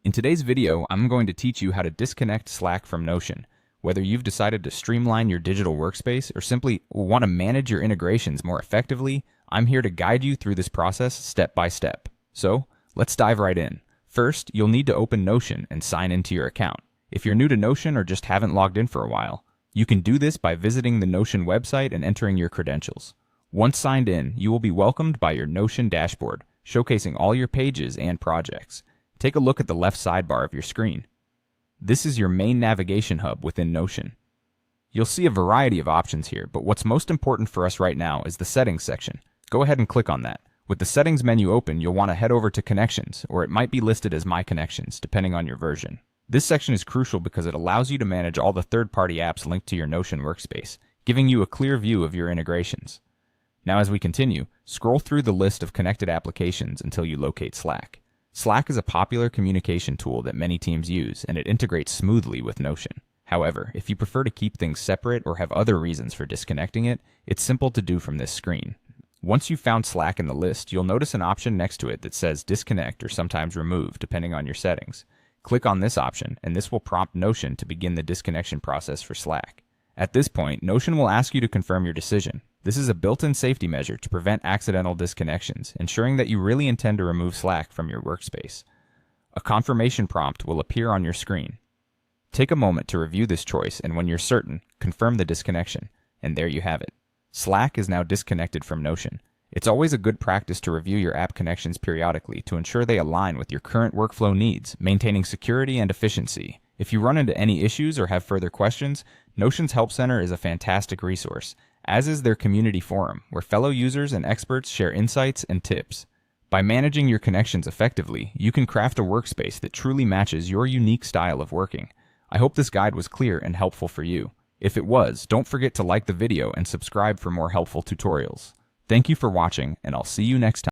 In today's video, I'm going to teach you how to disconnect Slack from Notion. Whether you've decided to streamline your digital workspace or simply want to manage your integrations more effectively, I'm here to guide you through this process step by step. So, let's dive right in. First, you'll need to open Notion and sign into your account. If you're new to Notion or just haven't logged in for a while, you can do this by visiting the Notion website and entering your credentials. Once signed in, you will be welcomed by your Notion dashboard, showcasing all your pages and projects. Take a look at the left sidebar of your screen. This is your main navigation hub within Notion. You'll see a variety of options here, but what's most important for us right now is the Settings section. Go ahead and click on that. With the Settings menu open, you'll want to head over to Connections, or it might be listed as My Connections, depending on your version. This section is crucial because it allows you to manage all the third-party apps linked to your Notion workspace, giving you a clear view of your integrations. Now as we continue, scroll through the list of connected applications until you locate Slack. Slack is a popular communication tool that many teams use, and it integrates smoothly with Notion. However, if you prefer to keep things separate or have other reasons for disconnecting it, it's simple to do from this screen. Once you've found Slack in the list, you'll notice an option next to it that says Disconnect or sometimes Remove, depending on your settings. Click on this option, and this will prompt Notion to begin the disconnection process for Slack. At this point, Notion will ask you to confirm your decision. This is a built-in safety measure to prevent accidental disconnections, ensuring that you really intend to remove Slack from your workspace. A confirmation prompt will appear on your screen. Take a moment to review this choice, and when you're certain, confirm the disconnection. And there you have it. Slack is now disconnected from Notion. It's always a good practice to review your app connections periodically to ensure they align with your current workflow needs, maintaining security and efficiency. If you run into any issues or have further questions, Notion's Help Center is a fantastic resource, as is their community forum, where fellow users and experts share insights and tips. By managing your connections effectively, you can craft a workspace that truly matches your unique style of working. I hope this guide was clear and helpful for you. If it was, don't forget to like the video and subscribe for more helpful tutorials. Thank you for watching, and I'll see you next time.